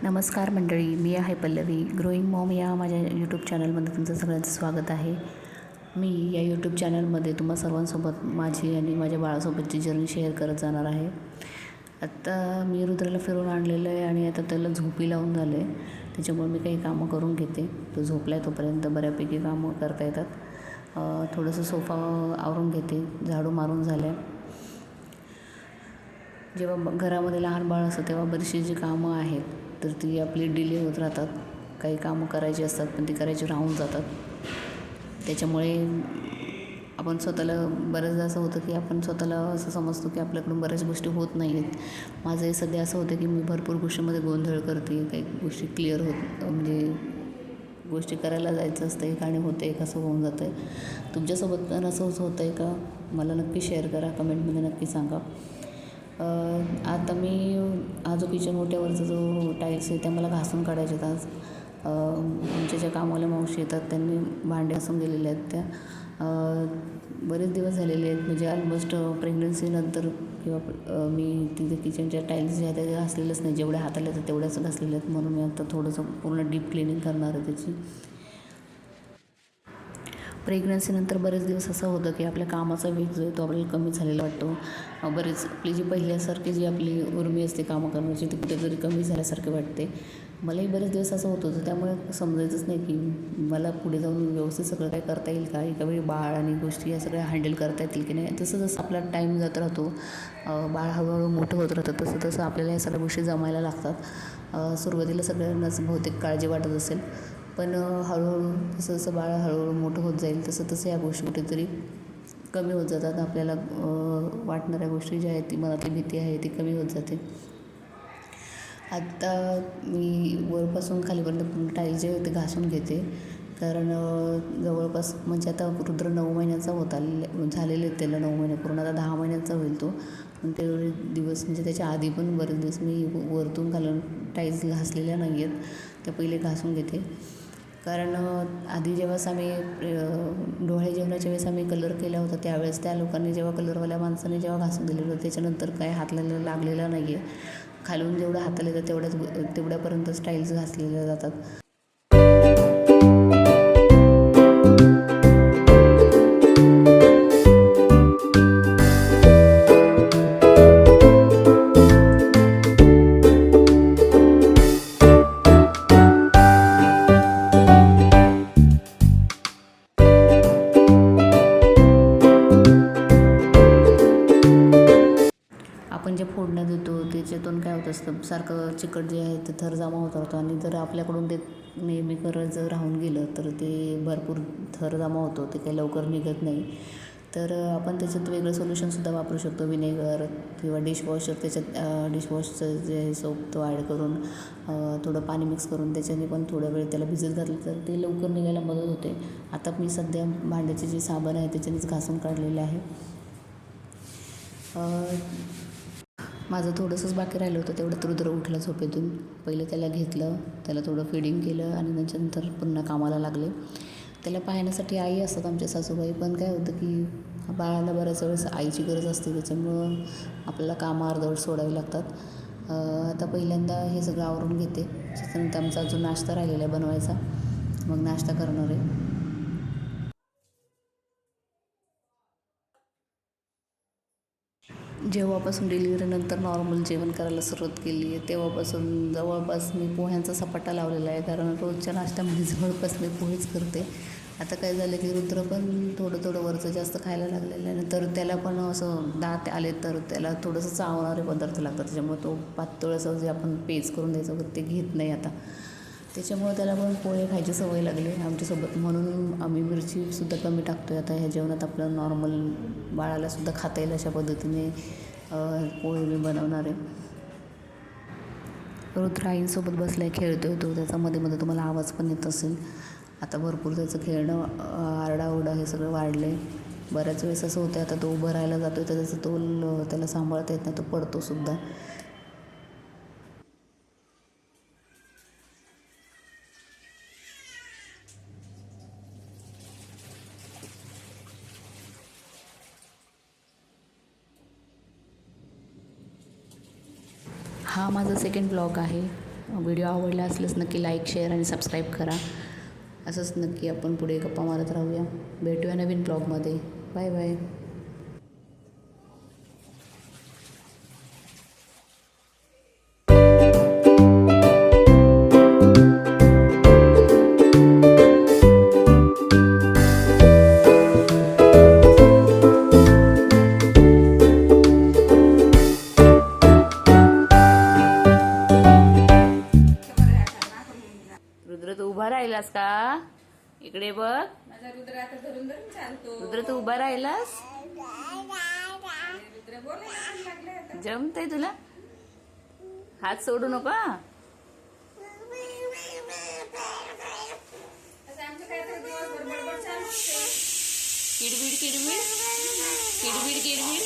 नमस्कार मंडळी, मी आहे पल्लवी. ग्रोईंग मॉम या माझ्या यूट्यूब चॅनलमध्ये तुमचं सगळ्यांचं स्वागत आहे. मी या यूट्यूब चॅनलमध्ये तुम्हा सर्वांसोबत माझी आणि माझ्या बाळासोबतची जर्नी शेअर करत जाणार आहे. आत्ता मी रुद्राला फिरवून आणलेलं आहे आणि आता त्याला झोपी लावून झालं आहे. त्याच्यामुळे मी काही कामं करून घेते. तो झोपला आहे तोपर्यंत बऱ्यापैकी कामं करता येतात. थोडंसं सोफा आवरून घेते, झाडू मारून झालं आहे. जेव्हा घरामध्ये लहान बाळ असतं तेव्हा बरीचशी जी कामं आहेत तर ती आपली डिले होत राहतात. काही कामं करायची असतात पण ती करायची राहून जातात. त्याच्यामुळे आपण स्वतःला बऱ्याचदा असं होतं की आपण स्वतःला असं समजतो की आपल्याकडून बऱ्याच गोष्टी होत नाही आहेत. माझंही सध्या असं होतं की मी भरपूर गोष्टींमध्ये गोंधळ करते. काही गोष्टी क्लिअर म्हणजे गोष्टी करायला जायचं असतं एक आणि होतं एक असं होऊन जातं आहे. तुमच्यासोबत पण असंच होतं आहे का? मला नक्की शेअर करा, कमेंटमध्ये नक्की सांगा. आता मी हा जो किचन ओट्यावरचा जो टाईल्स आहे त्या मला घासून काढायचे आहेत आज. आमच्या ज्या कामवाल्या मावशी येतात त्यांनी भांडे घासून गेलेले आहेत. त्या बरेच दिवस झालेले आहेत, म्हणजे ऑलमोस्ट प्रेग्नन्सीनंतर किंवा मी तिथे किचनच्या टाईल्स ज्या आहेत त्या घासलेल्याच नाही. जेवढ्या हाताला येतात तेवढ्याच घासलेल्या आहेत. म्हणून मी आता थोडंसं पूर्ण डीप क्लिनिंग करणार आहे त्याची. प्रेग्नन्सीनंतर बरेच दिवस असं होतं की आपल्या कामाचा वेग जो आहे तो आपल्याला कमी झालेला वाटतो. आपली जी पहिल्यासारखी जी आपली उर्मी असते कामं करण्याची ती कुठेतरी कमी झाल्यासारखे वाटते. मलाही बरेच दिवस असं होत होतं. त्यामुळे समजायचंच नाही की मला पुढे जाऊन व्यवस्थित सगळं काय करता येईल का? एकावेळी बाळ आणि गोष्टी या सगळ्या हँडल करता येतील की नाही. जसं जसं आपला टाईम जात राहतो, बाळ हळूहळू मोठं होत राहतं तसं तसं आपल्याला या सगळ्या गोष्टी जमायला लागतात. सुरुवातीला सगळ्यांनाच बहुतेक काळजी वाटत असेल, पण हळूहळू जसं जसं बाळ हळूहळू मोठं होत जाईल तसं तसं या गोष्टी कुठेतरी कमी होत जातात. आपल्याला वाटणाऱ्या गोष्टी ज्या आहेत ती मनातली भीती आहे ती कमी होत जाते. आत्ता मी वरपासून खालीपर्यंत टाईल्स जे ते घासून घेते. कारण जवळपास म्हणजे आता रुद्र 9 महिन्याचा झालेले आहेत त्याला 9 महिने पूर्ण. आता 10 महिन्याचा होईल तो. पण तेवढे दिवस म्हणजे त्याच्या आधी पण बरेच दिवस मी वरतून घालून टाईल्स घासलेल्या नाही आहेत. त्या पहिले घासून घेते. कारण आधी ज्यावेळेस आम्ही डोहाळे जेवणाच्या वेळेस आम्ही कलर केला होता त्यावेळेस त्या लोकांनी जेव्हा कलरवाल्या माणसाने जेव्हा घासून दिलेलं होतं त्याच्यानंतर काय हाताला लागलेला नाही आहे. खालून जेवढं हाताला येतं तेवढ्यापर्यंत टाईल्स घासलेल्या जातात. आपण जे फोडण्या देतो त्याच्यातून काय होत असतं, सारखं चिकट जे आहे ते थर जमा होत राहतो आणि जर आपल्याकडून ते नेहमी करत जर राहून गेलं तर ते भरपूर थर जमा होतो, ते काही लवकर निघत नाही. तर आपण त्याच्यात वेगळं सोल्युशनसुद्धा वापरू शकतो. विनेगर किंवा डिशवॉशर, त्याच्यात डिशवॉशचं जे सोप तो ॲड करून थोडं पाणी मिक्स करून त्याच्याने पण थोडा वेळ त्याला भिजत घातलं तर ते लवकर निघायला मदत होते. आता मी सध्या भांड्याचे जे साबण आहे त्याच्यानेच घासून काढलेले आहे. माझं थोडंसंच बाकी राहिलं होतं तेवढं रुद्र उठला झोपेतून. पहिलं त्याला घेतलं, त्याला थोडं फीडिंग केलं आणि त्याच्यानंतर पुन्हा कामाला लागले. त्याला पाहण्यासाठी आई असतात आमच्या सासूबाई, पण काय होतं की बाळाला बऱ्याच वेळेस आईची गरज असते त्याच्यामुळं आपल्याला कामं अर्धवट सोडावी लागतात. आता पहिल्यांदा हे सगळं आवरून घेते. त्याच्यानंतर आमचा अजून नाश्ता राहिलेला आहे बनवायचा, मग नाश्ता करणार आहे. जेव्हापासून डिलिव्हरीनंतर नॉर्मल जेवण करायला सुरुवात केली आहे तेव्हापासून जवळपास मी पोह्यांचा सपाटा लावलेला आहे. कारण रोजच्या नाश्त्यामध्ये जवळपास मी पोहेच करते. आता काय झालं की रुद्र पण थोडं थोडं वरचं जास्त खायला लागलेलं आहे. तर त्याला पण असं दात आले तर त्याला थोडंसं चावणारे पदार्थ लागतात. त्याच्यामुळे तो पातळ असं जे आपण पेज करून द्यायचं होतं ते घेत नाही आता. त्याच्यामुळे त्याला पण पोहे खायची सवय लागली आमच्यासोबत. म्हणून आम्ही मिरचीसुद्धा कमी टाकतो आहे आता ह्या जेवणात. आपलं नॉर्मल बाळालासुद्धा खाता येईल अशा पद्धतीने पोहे मी बनवणार आहे. रुद्र आईंसोबत बसला आहे, खेळतो आहे तो. त्याचा मध्ये मध्ये तुम्हाला आवाज पण येत असेल. आता भरपूर त्याचं खेळणं, आरडाओरडा हे सगळं वाढलं आहे. बऱ्याच वेळेस असं होतं आता तो उभं राहायला जातो आहे तर त्याचा तोल त्याला सांभाळता येत नाही, तो पडतोसुद्धा. हा माझा सेकंड ब्लॉग आहे. व्हिडिओ आवडला असल्यास नक्की लाईक, शेअर आणि सबस्क्राईब करा. असंच नक्की आपण पुढे गप्पा मारत राहूया. भेटूया नवीन ब्लॉगमध्ये. Bye bye. रुद्र तू उभा राहिलास का? इकडे बघ. माझा रुद्र आता धरून धरून चालतो. रुद्र तू उभा राहिलास? रुद्र बोलायला लागले आता. जमतंय तुला? हात सोडू नको हा. असं आमचं काहीतरी दिवसभर बडबड चालू असते. किडबिड किडबिड किडबिड किडबिड